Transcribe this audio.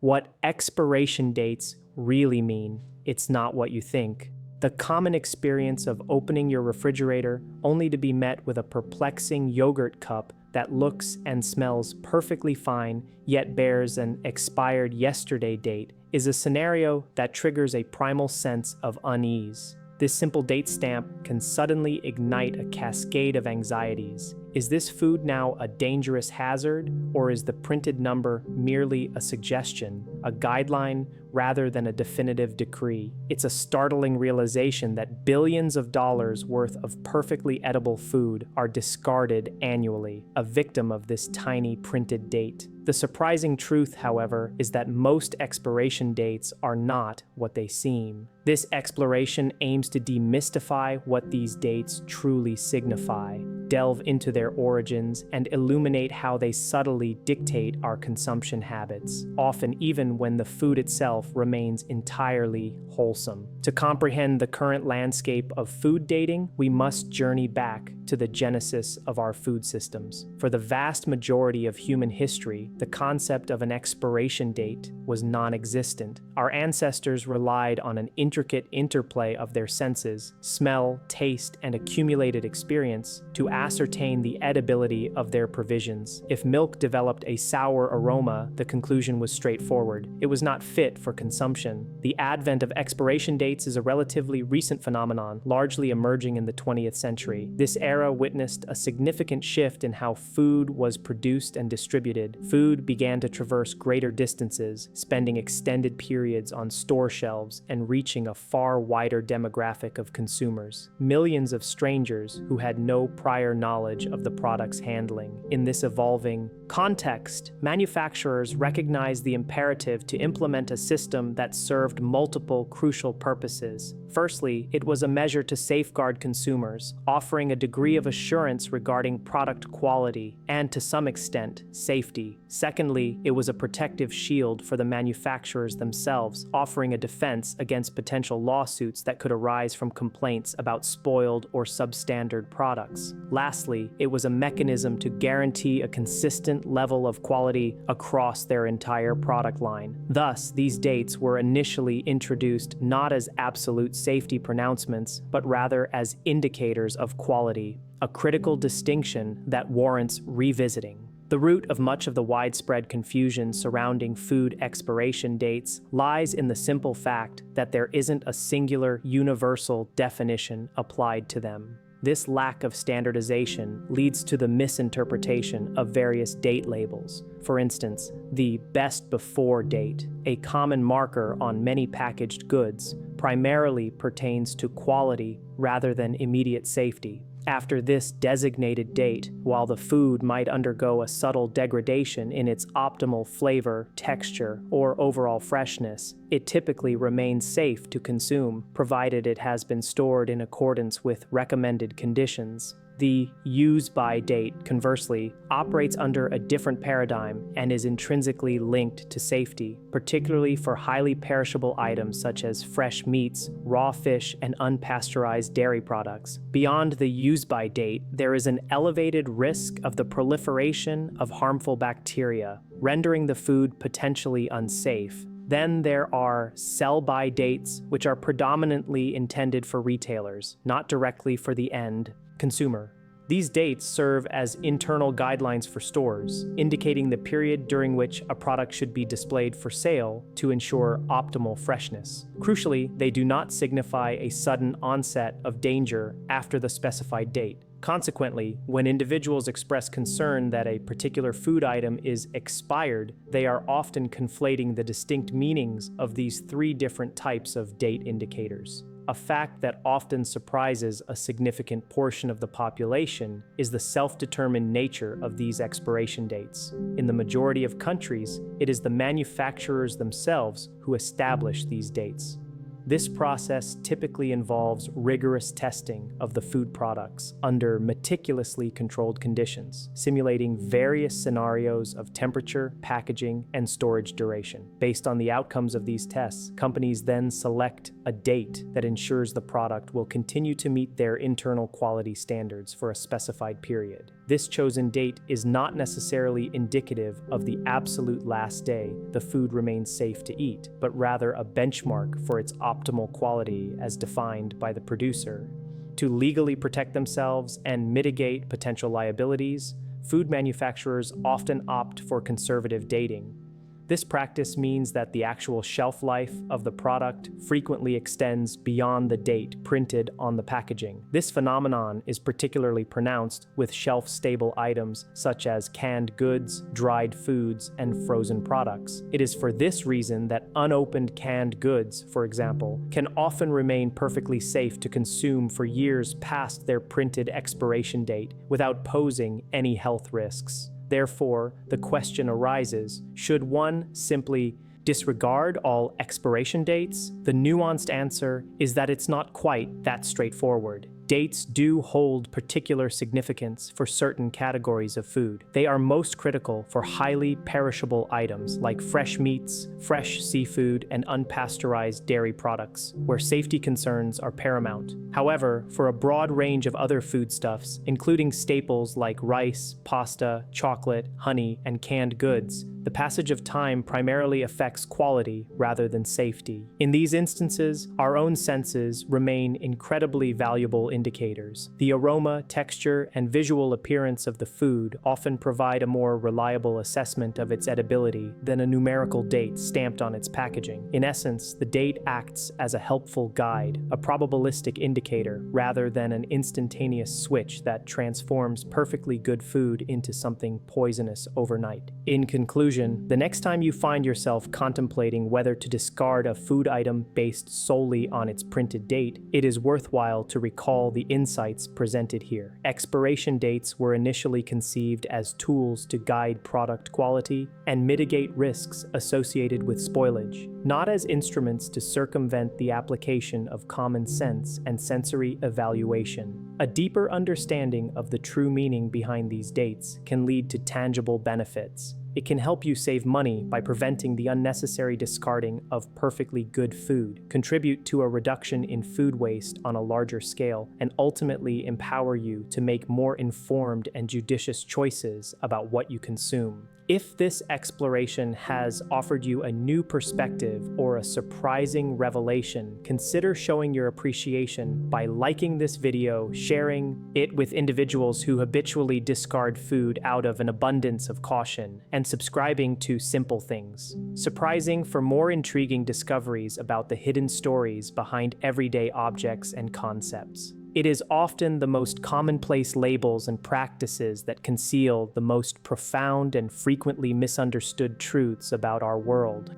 What expiration dates really mean, it's not what you think. The common experience of opening your refrigerator only to be met with a perplexing yogurt cup that looks and smells perfectly fine yet bears an expired yesterday date is a scenario that triggers a primal sense of unease. This simple date stamp can suddenly ignite a cascade of anxieties. Is this food now a dangerous hazard, or is the printed number merely a suggestion, a guideline, rather than a definitive decree? It's a startling realization that billions of dollars worth of perfectly edible food are discarded annually, a victim of this tiny printed date. The surprising truth, however, is that most expiration dates are not what they seem. This exploration aims to demystify what these dates truly signify, delve into their origins, and illuminate how they subtly dictate our consumption habits, often even when the food itself remains entirely wholesome. To comprehend the current landscape of food dating, we must journey back to the genesis of our food systems. For the vast majority of human history, the concept of an expiration date was non-existent. Our ancestors relied on an intricate interplay of their senses, smell, taste, and accumulated experience to ascertain the edibility of their provisions. If milk developed a sour aroma, the conclusion was straightforward. It was not fit for consumption. The advent of expiration dates is a relatively recent phenomenon, largely emerging in the 20th century. This era witnessed a significant shift in how food was produced and distributed. Food began to traverse greater distances, spending extended periods on store shelves and reaching a far wider demographic of consumers. Millions of strangers who had no prior knowledge of the product's handling. In this evolving context, manufacturers recognized the imperative to implement a system that served multiple crucial purposes. Firstly, it was a measure to safeguard consumers, offering a degree of assurance regarding product quality and, to some extent, safety. Secondly, it was a protective shield for the manufacturers themselves, offering a defense against potential lawsuits that could arise from complaints about spoiled or substandard products. Lastly, it was a mechanism to guarantee a consistent level of quality across their entire product line. Thus, these dates were initially introduced not as absolute safety pronouncements, but rather as indicators of quality, a critical distinction that warrants revisiting. The root of much of the widespread confusion surrounding food expiration dates lies in the simple fact that there isn't a singular, universal definition applied to them. This lack of standardization leads to the misinterpretation of various date labels. For instance, the best before date, a common marker on many packaged goods, primarily pertains to quality rather than immediate safety. After this designated date, while the food might undergo a subtle degradation in its optimal flavor, texture, or overall freshness, it typically remains safe to consume, provided it has been stored in accordance with recommended conditions. The use-by date, conversely, operates under a different paradigm and is intrinsically linked to safety, particularly for highly perishable items such as fresh meats, raw fish, and unpasteurized dairy products. Beyond the use-by date, there is an elevated risk of the proliferation of harmful bacteria, rendering the food potentially unsafe. Then there are sell-by dates, which are predominantly intended for retailers, not directly for the end consumer. These dates serve as internal guidelines for stores, indicating the period during which a product should be displayed for sale to ensure optimal freshness. Crucially, they do not signify a sudden onset of danger after the specified date. Consequently, when individuals express concern that a particular food item is expired, they are often conflating the distinct meanings of these three different types of date indicators. A fact that often surprises a significant portion of the population is the self-determined nature of these expiration dates. In the majority of countries, it is the manufacturers themselves who establish these dates. This process typically involves rigorous testing of the food products under meticulously controlled conditions, simulating various scenarios of temperature, packaging, and storage duration. Based on the outcomes of these tests, companies then select a date that ensures the product will continue to meet their internal quality standards for a specified period. this chosen date is not necessarily indicative of the absolute last day the food remains safe to eat, but rather a benchmark for its optimal quality as defined by the producer. To legally protect themselves and mitigate potential liabilities, food manufacturers often opt for conservative dating. This practice means that the actual shelf life of the product frequently extends beyond the date printed on the packaging. This phenomenon is particularly pronounced with shelf-stable items such as canned goods, dried foods, and frozen products. It is for this reason that unopened canned goods, for example, can often remain perfectly safe to consume for years past their printed expiration date without posing any health risks. Therefore, the question arises, should one simply disregard all expiration dates? The nuanced answer is that it's not quite that straightforward. Dates do hold particular significance for certain categories of food. They are most critical for highly perishable items like fresh meats, fresh seafood, and unpasteurized dairy products, where safety concerns are paramount. However, for a broad range of other foodstuffs, including staples like rice, pasta, chocolate, honey, and canned goods, the passage of time primarily affects quality rather than safety. In these instances, our own senses remain incredibly valuable indicators. The aroma, texture, and visual appearance of the food often provide a more reliable assessment of its edibility than a numerical date stamped on its packaging. In essence, the date acts as a helpful guide, a probabilistic indicator, rather than an instantaneous switch that transforms perfectly good food into something poisonous overnight. In conclusion, the next time you find yourself contemplating whether to discard a food item based solely on its printed date, it is worthwhile to recall the insights presented here. Expiration dates were initially conceived as tools to guide product quality and mitigate risks associated with spoilage, not as instruments to circumvent the application of common sense and sensory evaluation. A deeper understanding of the true meaning behind these dates can lead to tangible benefits. It can help you save money by preventing the unnecessary discarding of perfectly good food, contribute to a reduction in food waste on a larger scale, and ultimately empower you to make more informed and judicious choices about what you consume. If this exploration has offered you a new perspective or a surprising revelation, consider showing your appreciation by liking this video, sharing it with individuals who habitually discard food out of an abundance of caution, and subscribing to Simple Things. Surprising for more intriguing discoveries about the hidden stories behind everyday objects and concepts. It is often the most commonplace labels and practices that conceal the most profound and frequently misunderstood truths about our world.